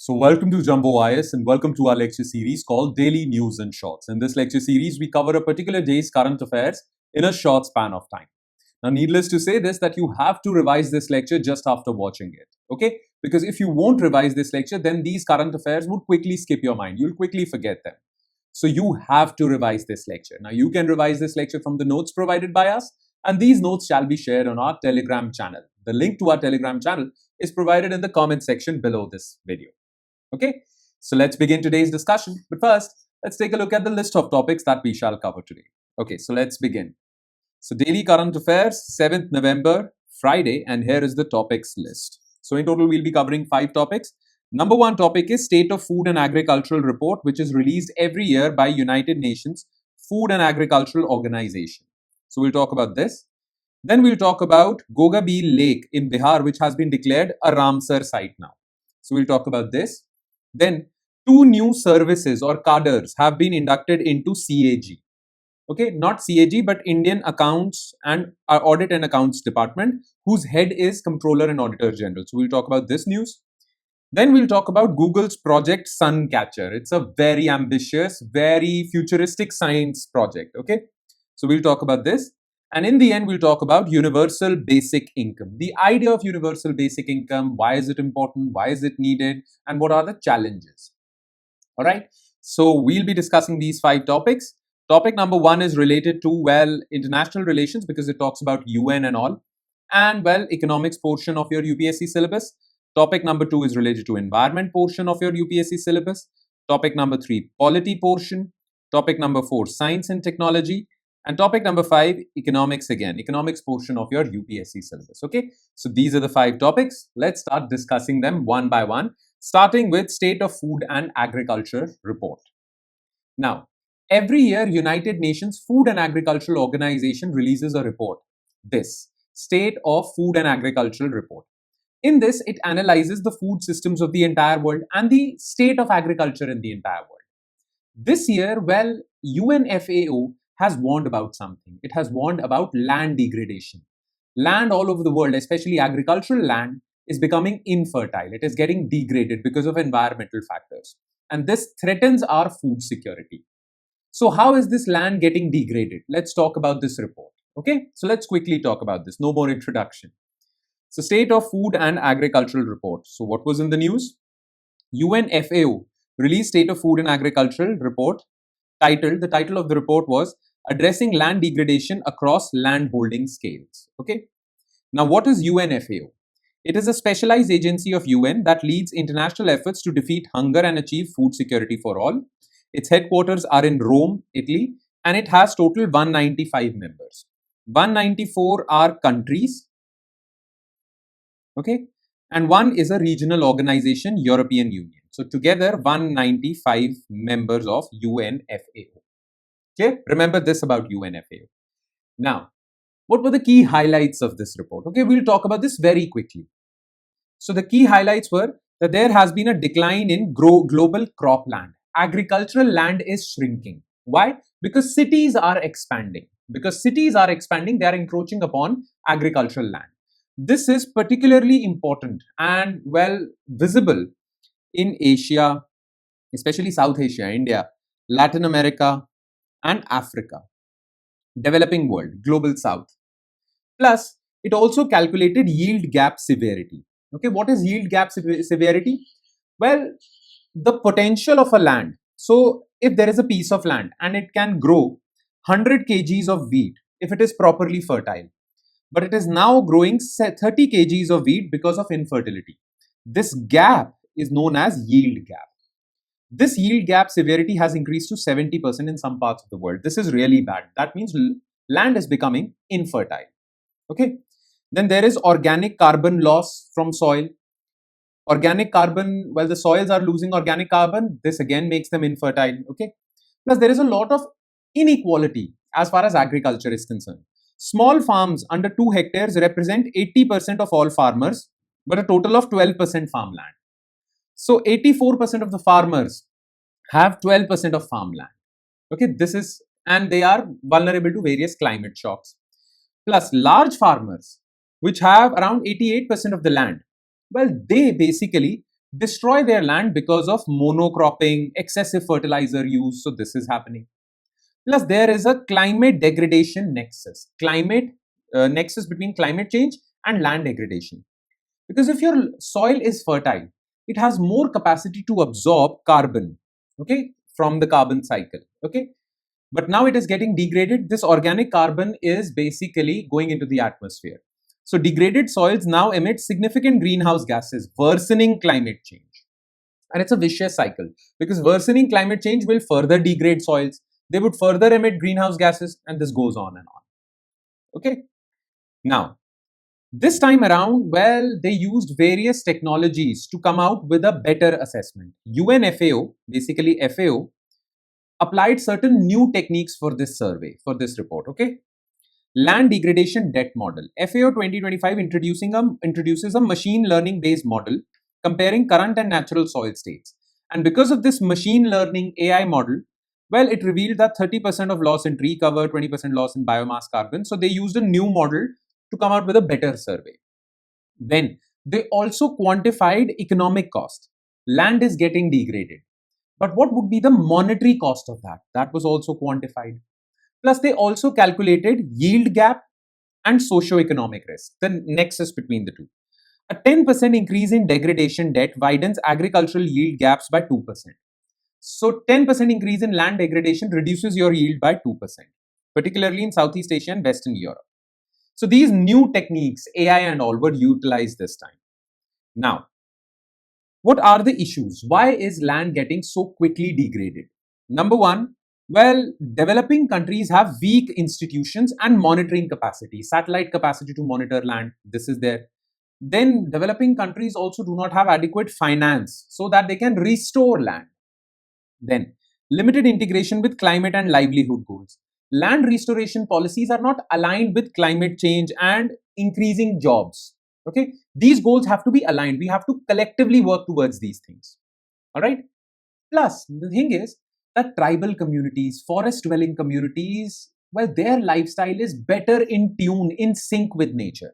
So welcome to Jumbo IS and welcome to our lecture series called Daily News in Shorts. In this lecture series, we cover a particular day's current affairs in a short span of time. Now, needless to say this, that you have to revise this lecture just after watching it, okay? Because if you won't revise this lecture, then these current affairs would quickly skip your mind. You'll quickly forget them. So you have to revise this lecture. Now, you can revise this lecture from the notes provided by us, and these notes shall be shared on our Telegram channel. The link to our Telegram channel is provided in the comment section below this video. Okay, so let's begin today's discussion. But first, let's take a look at the list of topics that we shall cover today. Okay, so let's begin. So daily current affairs, 7th November, Friday, and here is the topics list. So in total, we'll be covering 5 topics. Number 1 topic is State of Food and Agricultural Report, which is released every year by United Nations Food and Agricultural Organization. So we'll talk about this. Then we'll talk about Gogabeel Lake in Bihar, which has been declared a Ramsar site now. So we'll talk about this. Then 2 new services or cadres have been inducted into CAG. Okay, not CAG, but Indian Accounts and Audit and Accounts Department, whose head is Comptroller and Auditor General. So we'll talk about this news. Then we'll talk about Google's project Suncatcher. It's a very ambitious, very futuristic science project. Okay, so we'll talk about this. And in the end, we'll talk about universal basic income. The idea of universal basic income, why is it important, why is it needed, and what are the challenges? All right, so we'll be discussing these 5 topics. Topic number 1 is related to, well, international relations because it talks about UN and all. And, well, economics portion of your UPSC syllabus. Topic number 2 is related to environment portion of your UPSC syllabus. Topic number 3, polity portion. Topic number 4, science and technology. And topic number 5, economics again, economics portion of your UPSC syllabus. Okay, so these are the 5 topics. Let's start discussing them one by one, starting with State of Food and Agriculture Report. Now, every year, United Nations Food and Agricultural Organization releases a report, this State of Food and Agricultural Report. In this, it analyzes the food systems of the entire world and the state of agriculture in the entire world. This year, well, UNFAO has warned about something. It has warned about land degradation. Land all over the world, especially agricultural land, is becoming infertile. It is getting degraded because of environmental factors. And this threatens our food security. So how is this land getting degraded? Let's talk about this report. Okay, so let's quickly talk about this. No more introduction. So State of Food and Agricultural Report. So what was in the news? UNFAO released State of Food and Agricultural Report. The title of the report was Addressing Land Degradation Across Landholding Scales. Okay. Now, what is UNFAO? It is a specialized agency of UN that leads international efforts to defeat hunger and achieve food security for all. Its headquarters are in Rome, Italy, and it has total 195 members. 194 are countries. Okay. And 1 is a regional organization, European Union. So together, 195 members of UNFAO. Okay, remember this about UNFAO. Now, what were the key highlights of this report? Okay, we'll talk about this very quickly. So the key highlights were that there has been a decline in global cropland. Agricultural land is shrinking. Why? Because cities are expanding. They are encroaching upon agricultural land. This is particularly important and, well, visible in Asia, especially South Asia, India, Latin America, and Africa, developing world, global South. Plus, it also calculated yield gap severity. Okay, what is yield gap severity? Well, the potential of a land. So, if there is a piece of land and it can grow 100 kgs of wheat if it is properly fertile, but it is now growing 30 kgs of wheat because of infertility. This gap is known as yield gap. This yield gap severity has increased to 70% in some parts of the world. This is really bad. That means land is becoming infertile. Okay. Then there is organic carbon loss from soil. Organic carbon, well, the soils are losing organic carbon. This again makes them infertile. Okay. Plus, there is a lot of inequality as far as agriculture is concerned. Small farms under 2 hectares represent 80% of all farmers, but a total of 12% farmland. So 84% of the farmers have 12% of farmland. Okay, and they are vulnerable to various climate shocks. Plus, large farmers, which have around 88% of the land, well, they basically destroy their land because of monocropping, excessive fertilizer use. So this is happening. Plus, there is a climate degradation nexus, nexus between climate change and land degradation. Because if your soil is fertile, it has more capacity to absorb carbon, okay, from the carbon cycle, okay. But now it is getting degraded. This organic carbon is basically going into the atmosphere. So degraded soils now emit significant greenhouse gases, worsening climate change. And it's a vicious cycle because worsening climate change will further degrade soils. They would further emit greenhouse gases, and this goes on and on. Okay. Now, this time around, well, they used various technologies to come out with a better assessment. UNFAO, basically FAO, applied certain new techniques for this survey, for this report, okay? Land degradation debt model. FAO 2025 introduces a machine learning based model comparing current and natural soil states. And because of this machine learning AI model, well, it revealed that 30% of loss in tree cover, 20% loss in biomass carbon. So they used a new model to come out with a better survey. Then they also quantified economic cost. Land is getting degraded. But what would be the monetary cost of that? That was also quantified. Plus, they also calculated yield gap and socio-economic risk, the nexus between the two. A 10% increase in degradation debt widens agricultural yield gaps by 2%. So 10% increase in land degradation reduces your yield by 2%, particularly in Southeast Asia and Western Europe. So these new techniques, AI and all, were utilized this time. Now, what are the issues? Why is land getting so quickly degraded? Number one, well, developing countries have weak institutions and monitoring capacity, satellite capacity to monitor land. This is there. Then developing countries also do not have adequate finance so that they can restore land. Then limited integration with climate and livelihood goals. Land restoration policies are not aligned with climate change and increasing jobs. Okay, these goals have to be aligned. We have to collectively work towards these things. All right. Plus, the thing is that tribal communities, forest dwelling communities, well, their lifestyle is better in tune, in sync with nature.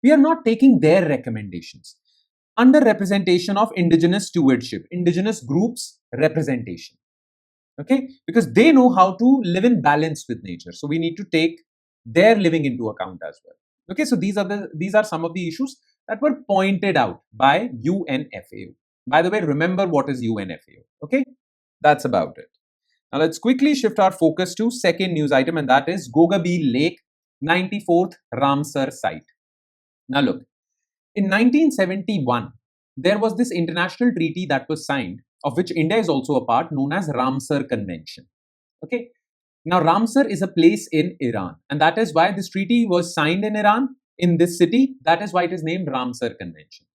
We are not taking their recommendations. Underrepresentation of indigenous stewardship, indigenous groups representation. Okay, because they know how to live in balance with nature. So we need to take their living into account as well. Okay, so these are some of the issues that were pointed out by UNFAO. By the way, remember what is UNFAO. Okay, that's about it. Now let's quickly shift our focus to second news item, and that is Gogabeel Lake, 94th Ramsar site. Now look, in 1971, there was this international treaty that was signed, of which India is also a part, known as Ramsar Convention. Okay. Now, Ramsar is a place in Iran, and that is why this treaty was signed in Iran, in this city. That is why it is named Ramsar Convention.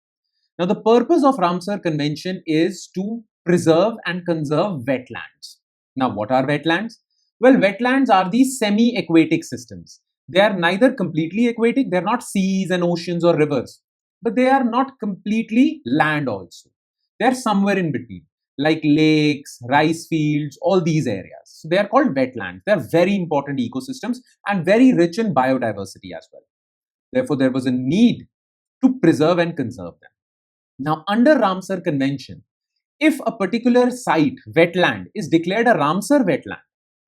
Now, the purpose of Ramsar Convention is to preserve and conserve wetlands. Now, what are wetlands? Well, wetlands are these semi-aquatic systems. They are neither completely aquatic, they are not seas and oceans or rivers, but they are not completely land also. They are somewhere in between, like lakes, rice fields, all these areas. So they are called wetlands. They are very important ecosystems and very rich in biodiversity as well. Therefore, there was a need to preserve and conserve them. Now, under Ramsar Convention, if a particular site, wetland, is declared a Ramsar wetland,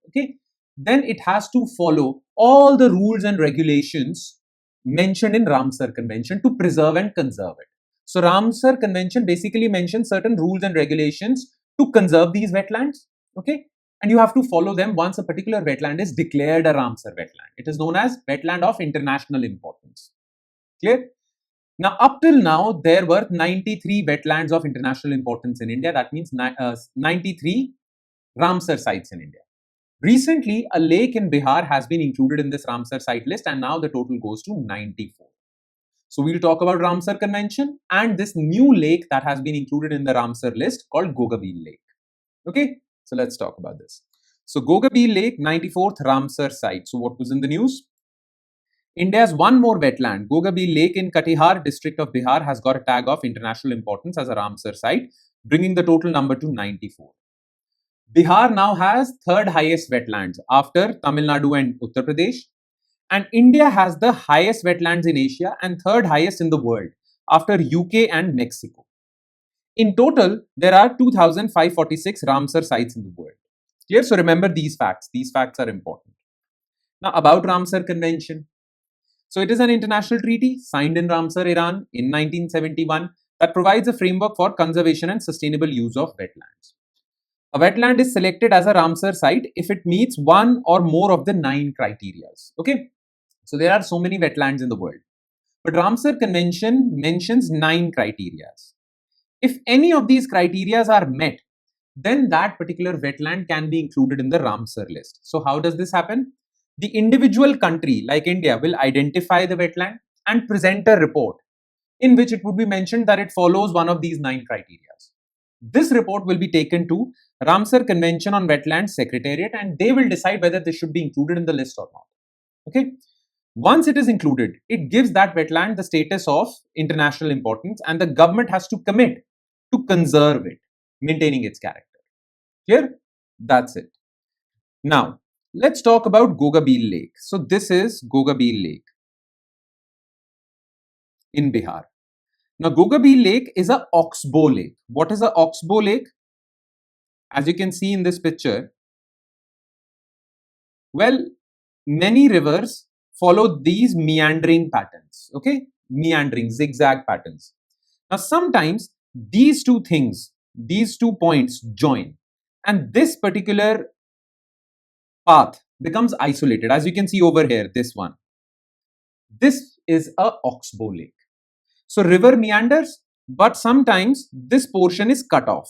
okay, then it has to follow all the rules and regulations mentioned in Ramsar Convention to preserve and conserve it. So Ramsar Convention basically mentions certain rules and regulations to conserve these wetlands, okay? And you have to follow them once a particular wetland is declared a Ramsar wetland. It is known as wetland of international importance. Clear? Now, up till now, there were 93 wetlands of international importance in India. That means 93 Ramsar sites in India. Recently, a lake in Bihar has been included in this Ramsar site list, and now the total goes to 94. So we'll talk about Ramsar Convention and this new lake that has been included in the Ramsar list called Gogabeel Lake. Okay, so let's talk about this. So Gogabeel Lake, 94th Ramsar site. So what was in the news? India's one more wetland, Gogabeel Lake in Katihar district of Bihar, has got a tag of international importance as a Ramsar site, bringing the total number to 94. Bihar now has third highest wetlands after Tamil Nadu and Uttar Pradesh. And India has the highest wetlands in Asia and third highest in the world after UK and Mexico. In total, there are 2,546 Ramsar sites in the world. Clear? So remember these facts. These facts are important. Now about Ramsar Convention. So it is an international treaty signed in Ramsar, Iran in 1971 that provides a framework for conservation and sustainable use of wetlands. A wetland is selected as a Ramsar site if it meets one or more of the 9 criteria. Okay, so there are so many wetlands in the world, but Ramsar Convention mentions 9 criteria. If any of these criteria are met, then that particular wetland can be included in the Ramsar list. So how does this happen? The individual country like India will identify the wetland and present a report in which it would be mentioned that it follows one of these 9 criteria. This report will be taken to Ramsar Convention on Wetlands Secretariat and they will decide whether this should be included in the list or not. Okay. Once it is included, it gives that wetland the status of international importance and the government has to commit to conserve it, maintaining its character. Clear? That's it. Now, let's talk about Gogabeel Lake. So this is Gogabeel Lake in Bihar. Now, Gogabeel Lake is a oxbow lake. What is a oxbow lake? As you can see in this picture, well, many rivers follow these meandering patterns, okay? Meandering, zigzag patterns. Now, sometimes these two things, these 2 points join and this particular path becomes isolated. As you can see over here, this one. This is a oxbow lake. So river meanders, but sometimes this portion is cut off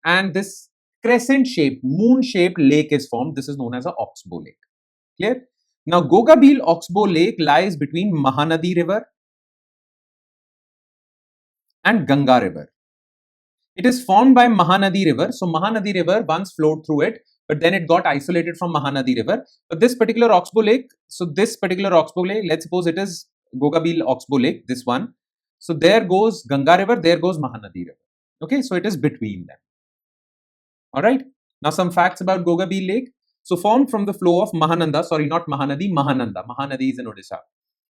and this crescent shaped, moon shaped lake is formed. This is known as an oxbow lake. Clear? Now Gogabeel Oxbow Lake lies between Mahanadi River and Ganga River. It is formed by Mahanadi River. So Mahanadi River once flowed through it, but then it got isolated from Mahanadi River. But this particular Oxbow Lake, let's suppose it is Gogabeel Oxbow Lake, this one. So there goes Ganga River, there goes Mahanadi River. Okay, so it is between them. Alright, now some facts about Gogabeel Lake. So formed from the flow of Mahananda, sorry, not Mahanadi, Mahananda. Mahanadi is in Odisha.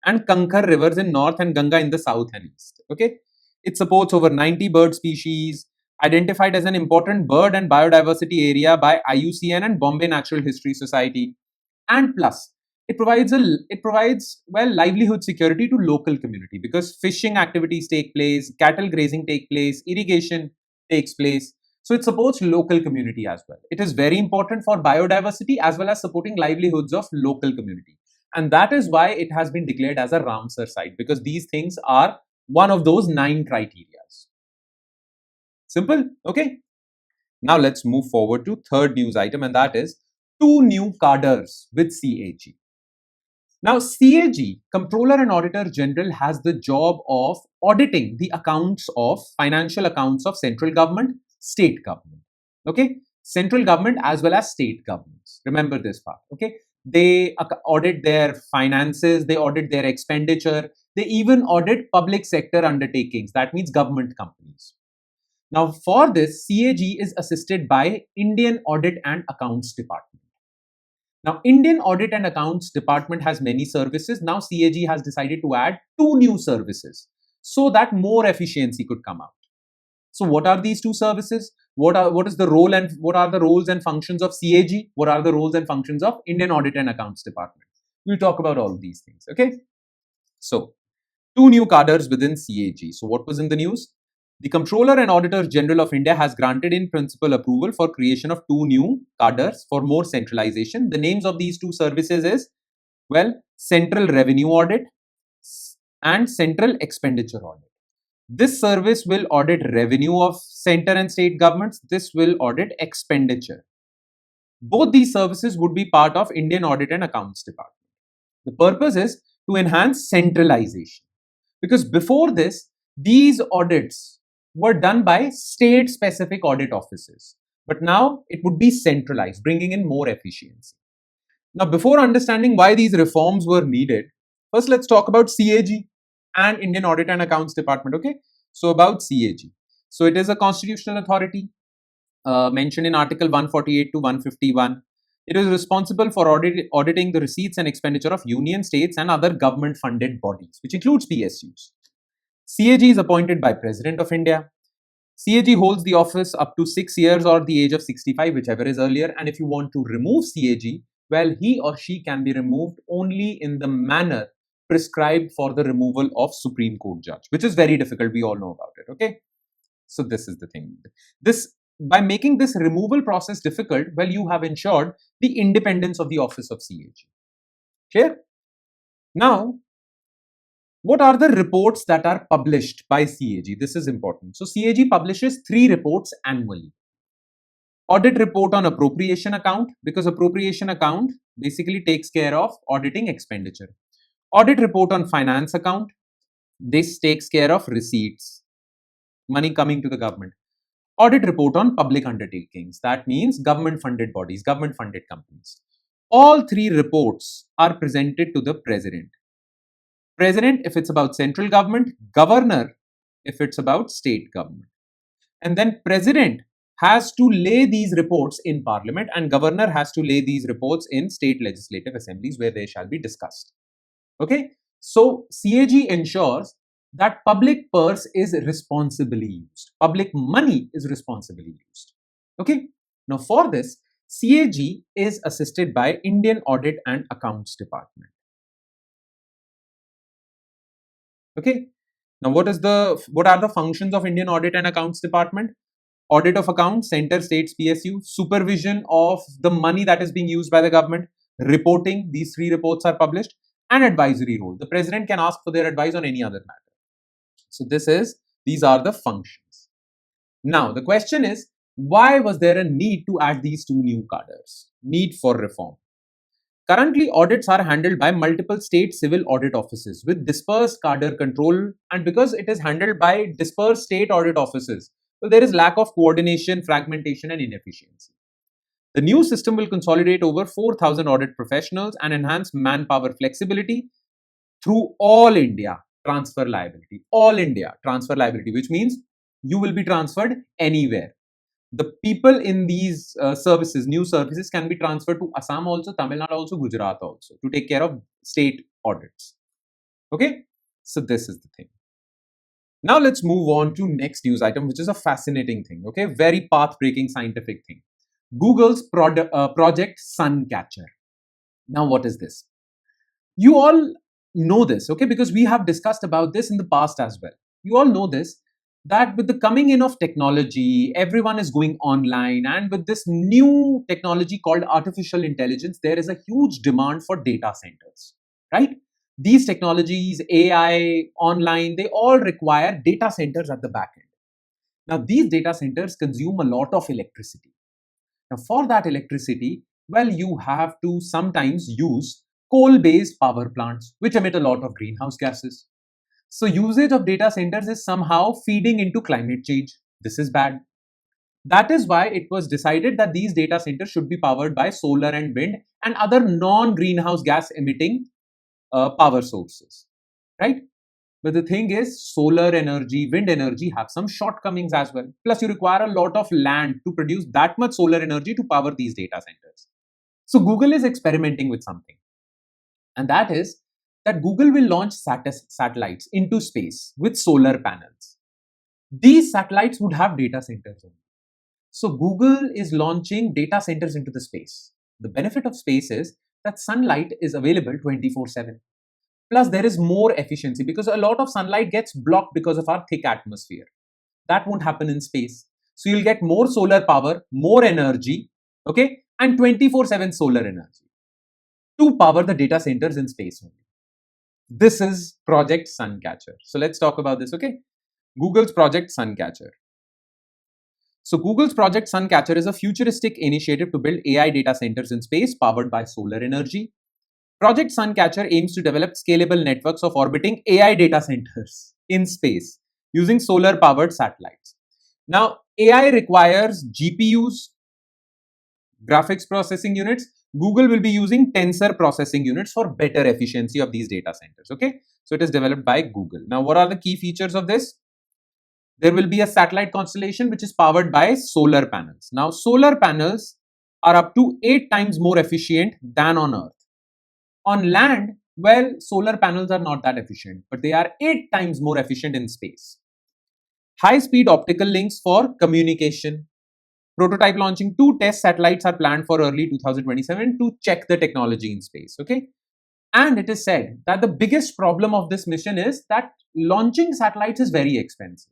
And Kankar rivers in north and Ganga in the south and east. Okay, it supports over 90 bird species, identified as an important bird and biodiversity area by IUCN and Bombay Natural History Society. And plus, it provides livelihood security to local community because fishing activities take place, cattle grazing take place, irrigation takes place. So it supports local community as well. It is very important for biodiversity as well as supporting livelihoods of local community. And that is why it has been declared as a Ramsar site because these things are one of those 9 criteria. Simple, okay? Now let's move forward to third news item and that is 2 new cadres with CAG. Now CAG, Comptroller and Auditor General, has the job of auditing the accounts of financial accounts of central government, state government, okay? Central government as well as state governments. Remember this part, okay? They audit their finances, they audit their expenditure, they even audit public sector undertakings, that means government companies. Now for this, CAG is assisted by Indian Audit and Accounts Department. Now Indian Audit and Accounts Department has many services. Now CAG has decided to add 2 new services so that more efficiency could come out. So what are these 2 services? What is the role and what are the roles and functions of CAG? What are the roles and functions of Indian Audit and Accounts Department? We'll talk about all of these things, okay? So 2 new cadres within CAG. So what was in the news? The Comptroller and Auditor General of India has granted in principle approval for creation of 2 new cadres for more centralization. The names of these 2 services is, well, Central Revenue Audit and Central Expenditure Audit. This service will audit revenue of center and state governments. This will audit expenditure. Both these services would be part of Indian Audit and Accounts Department. The purpose is to enhance centralization because before this, these audits were done by state-specific audit offices. But now it would be centralized, bringing in more efficiency. Now, before understanding why these reforms were needed, first let's talk about CAG and Indian Audit and Accounts Department, okay? So about CAG. So it is a constitutional authority mentioned in Article 148 to 151. It is responsible for auditing the receipts and expenditure of union, states and other government-funded bodies, which includes PSUs. CAG is appointed by President of India. CAG holds the office up to 6 years or the age of 65, whichever is earlier. And if you want to remove CAG, well, he or she can be removed only in the manner prescribed for the removal of Supreme Court judge, which is very difficult. We all know about it. Okay. So this is the thing. By making this removal process difficult, well, you have ensured the independence of the office of CAG. Clear? Now, what are the reports that are published by CAG? This is important. So CAG publishes 3 reports annually. Audit report on appropriation account, because appropriation account basically takes care of auditing expenditure. Audit report on finance account. This takes care of receipts, money coming to the government. Audit report on public undertakings. That means government funded bodies, government funded companies. All 3 reports are presented to the president. President if it's about central government, governor if it's about state government. And then president has to lay these reports in parliament, and governor has to lay these reports in state legislative assemblies where they shall be discussed. Okay, so CAG ensures that public purse is responsibly used. Public money is responsibly used. Okay, now for this, CAG is assisted by Indian Audit and Accounts Department. Okay, now what are the functions of Indian Audit and Accounts Department? Audit of accounts, center, states, PSU, supervision of the money that is being used by the government, reporting, these 3 reports are published, and advisory role. The president can ask for their advice on any other matter. So these are the functions. Now the question is, why was there a need to add these 2 new cadres? Need for reform. Currently, audits are handled by multiple state civil audit offices with dispersed cadre control, and because it is handled by dispersed state audit offices, so there is lack of coordination, fragmentation, and inefficiency. The new system will consolidate over 4,000 audit professionals and enhance manpower flexibility through all India transfer liability. All India transfer liability, which means you will be transferred anywhere. The people in these new services can be transferred to Assam also, Tamil Nadu also, Gujarat also, to take care of state audits. Okay, so this is the thing. Now let's move on to next news item, which is a fascinating thing. Okay, very path-breaking scientific thing. Google's project Suncatcher. Now what is this? You all know this, okay, because we have discussed about this in the past as well. You all know this, that with the coming in of technology, everyone is going online, and with this new technology called artificial intelligence, there is a huge demand for data centers, right? These technologies, AI, online, they all require data centers at the back end. Now, these data centers consume a lot of electricity. Now, for that electricity, well, you have to sometimes use coal-based power plants, which emit a lot of greenhouse gases. So usage of data centers is somehow feeding into climate change. This is bad. That is why it was decided that these data centers should be powered by solar and wind and other non-greenhouse gas emitting power sources, right? But the thing is, solar energy, wind energy have some shortcomings as well. Plus, you require a lot of land to produce that much solar energy to power these data centers. So Google is experimenting with something. And that is that Google will launch satellites into space with solar panels. These satellites would have data centers in. So Google is launching data centers into the space. The benefit of space is that sunlight is available 24/7. Plus, there is more efficiency because a lot of sunlight gets blocked because of our thick atmosphere. That won't happen in space. So you'll get more solar power, more energy, okay, and 24/7 solar energy to power the data centers in space only. This is Project Suncatcher. So let's talk about this, okay? Google's Project Suncatcher. So Google's Project Suncatcher is a futuristic initiative to build AI data centers in space powered by solar energy. Project Suncatcher aims to develop scalable networks of orbiting AI data centers in space using solar-powered satellites. Now, AI requires GPUs, graphics processing units. Google will be using tensor processing units for better efficiency of these data centers, okay? So it is developed by Google. Now, what are the key features of this? There will be a satellite constellation which is powered by solar panels. Now, solar panels are up to 8 times more efficient than on Earth. On land, well, solar panels are not that efficient, but they are 8 times more efficient in space. High-speed optical links for communication. Prototype launching 2 test satellites are planned for early 2027 to check the technology in space. Okay. And it is said that the biggest problem of this mission is that launching satellites is very expensive.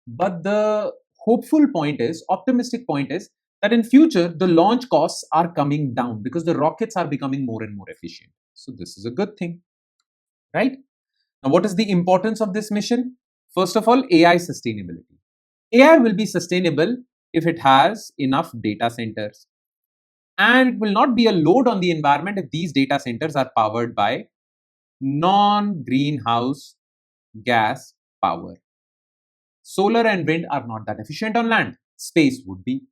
But the optimistic point is that in future, the launch costs are coming down because the rockets are becoming more and more efficient. So this is a good thing, right? Now, what is the importance of this mission? First of all, AI sustainability. AI will be sustainable if it has enough data centers. And it will not be a load on the environment if these data centers are powered by non-greenhouse gas power. Solar and wind are not that efficient on land. Space would be.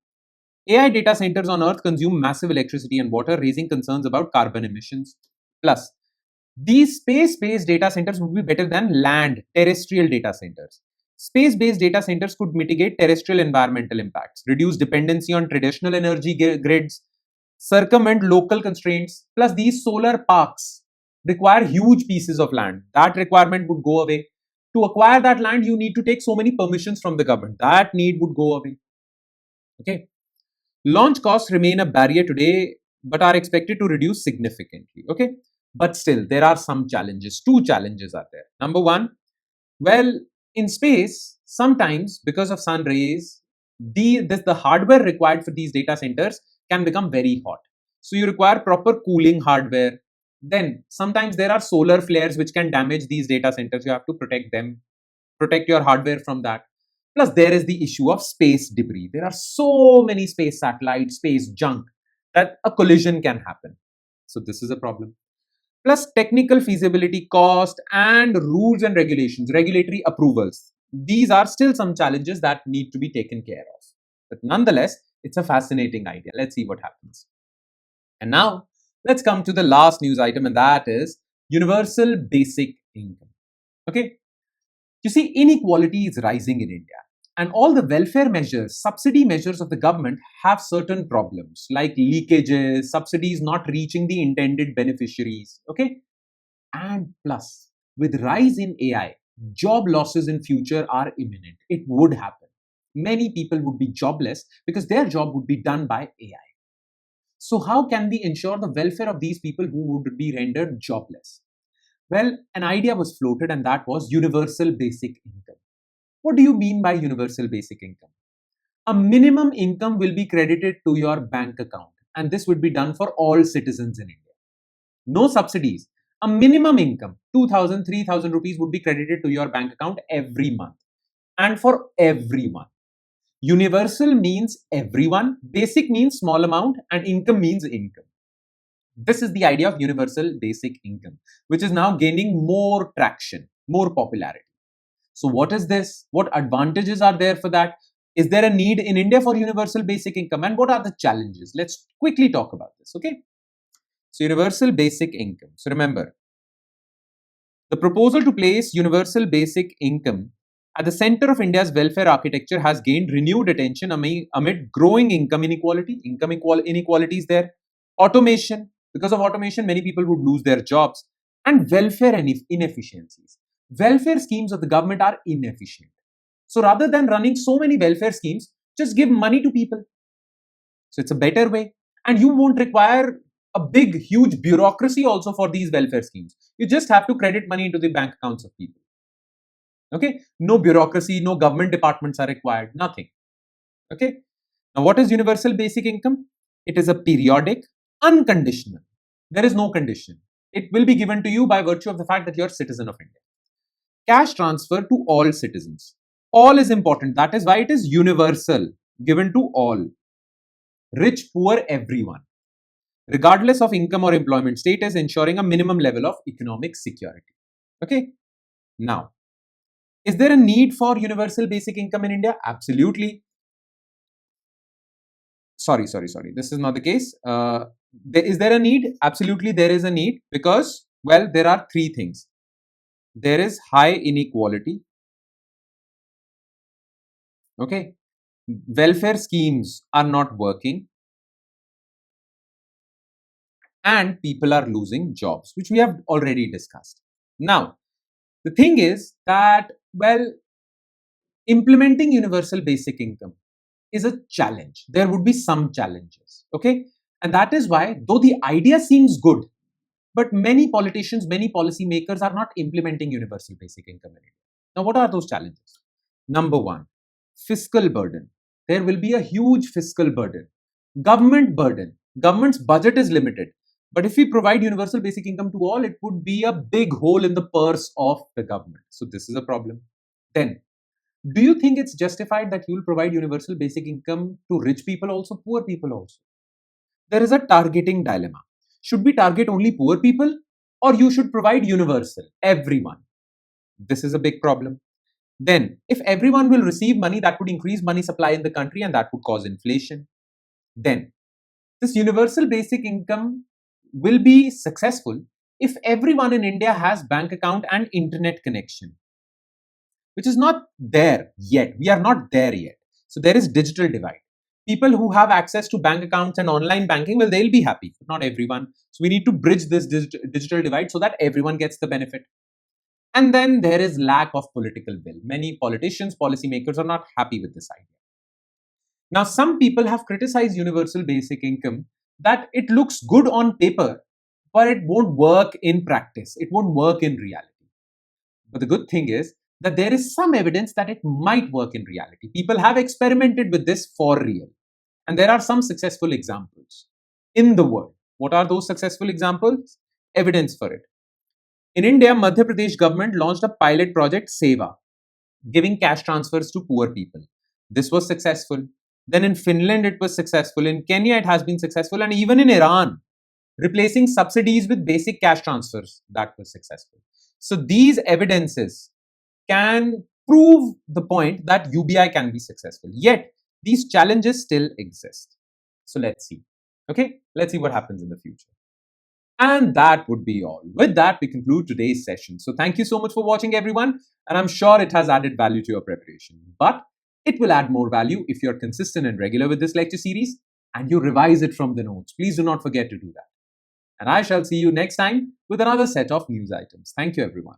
AI data centers on Earth consume massive electricity and water, raising concerns about carbon emissions. Plus, these space-based data centers would be better than land, terrestrial data centers. Space-based data centers could mitigate terrestrial environmental impacts, reduce dependency on traditional energy grids, circumvent local constraints. Plus, these solar parks require huge pieces of land. That requirement would go away. To acquire that land, you need to take so many permissions from the government. That need would go away. Okay. Launch costs remain a barrier today, but are expected to reduce significantly. Okay. But still, there are some challenges. 2 challenges are there. Number one, well, in space, sometimes because of sun rays, the hardware required for these data centers can become very hot. So you require proper cooling hardware. Then sometimes there are solar flares which can damage these data centers. You have to protect them, protect your hardware from that. Plus, there is the issue of space debris. There are so many space satellites, space junk that a collision can happen. So this is a problem. Plus, technical feasibility, cost, and rules and regulations, regulatory approvals. These are still some challenges that need to be taken care of. But nonetheless, it's a fascinating idea. Let's see what happens. And now, let's come to the last news item, and that is universal basic income. Okay. You see, inequality is rising in India. And all the welfare measures, subsidy measures of the government have certain problems like leakages, subsidies not reaching the intended beneficiaries. Okay. And plus, with rise in AI, job losses in future are imminent. It would happen. Many people would be jobless because their job would be done by AI. So how can we ensure the welfare of these people who would be rendered jobless? Well, an idea was floated, and that was universal basic income. What do you mean by universal basic income? A minimum income will be credited to your bank account, and this would be done for all citizens in India. No subsidies. A minimum income, 2,000, 3,000 rupees would be credited to your bank account every month, and for everyone. Universal means everyone, basic means small amount, and income means income. This is the idea of universal basic income, which is now gaining more traction, more popularity. So what is this? What advantages are there for that? Is there a need in India for universal basic income? And what are the challenges? Let's quickly talk about this, okay? So universal basic income. So remember, the proposal to place universal basic income at the center of India's welfare architecture has gained renewed attention amid growing income inequality. Inequality is there. Automation. Because of automation, many people would lose their jobs. And welfare inefficiencies. Welfare schemes of the government are inefficient. So rather than running so many welfare schemes, just give money to people. So it's a better way. And you won't require a big, huge bureaucracy also for these welfare schemes. You just have to credit money into the bank accounts of people. Okay? No bureaucracy, no government departments are required, nothing. Okay? Now, what is universal basic income? It is a periodic, unconditional. There is no condition. It will be given to you by virtue of the fact that you are a citizen of India. Cash transfer to all citizens. All is important. That is why it is universal, given to all. Rich, poor, everyone. Regardless of income or employment status, ensuring a minimum level of economic security. Okay? Now, is there a need for universal basic income in India? Absolutely. Sorry. This is not the case. Is there a need? Absolutely, there is a need because, well, there are 3 things. There is high inequality. Okay. Welfare schemes are not working. And people are losing jobs, which we have already discussed. Now, the thing is that, well, implementing universal basic income is a challenge. There would be some challenges, okay? And that is why, though the idea seems good, but many politicians, many policymakers are not implementing universal basic income in India. Now, what are those challenges? Number one, fiscal burden. There will be a huge fiscal burden. Government burden. Government's budget is limited. But if we provide universal basic income to all, it would be a big hole in the purse of the government. So this is a problem. Then, do you think it's justified that you will provide universal basic income to rich people also, poor people also? There is a targeting dilemma. Should we target only poor people, or you should provide universal, everyone? This is a big problem. Then, if everyone will receive money, that would increase money supply in the country and that would cause inflation. Then, this universal basic income will be successful if everyone in India has bank account and internet connection, which is not there yet. We are not there yet. So there is digital divide. People who have access to bank accounts and online banking, well, they'll be happy, but not everyone. So we need to bridge this digital divide so that everyone gets the benefit. And then there is lack of political will. Many politicians, policymakers are not happy with this idea. Now, some people have criticized universal basic income that it looks good on paper, but it won't work in practice. It won't work in reality. But the good thing is that there is some evidence that it might work in reality. People have experimented with this for real. And there are some successful examples in the world. What are those successful examples? Evidence for it. In India, Madhya Pradesh government launched a pilot project, Seva, giving cash transfers to poor people. This was successful. Then in Finland, it was successful. In Kenya, it has been successful. And even in Iran, replacing subsidies with basic cash transfers, that was successful. So these evidences can prove the point that UBI can be successful. Yet, these challenges still exist. So let's see. Okay, let's see what happens in the future. And that would be all. With that, we conclude today's session. So thank you so much for watching, everyone. And I'm sure it has added value to your preparation. But it will add more value if you're consistent and regular with this lecture series and you revise it from the notes. Please do not forget to do that. And I shall see you next time with another set of news items. Thank you, everyone.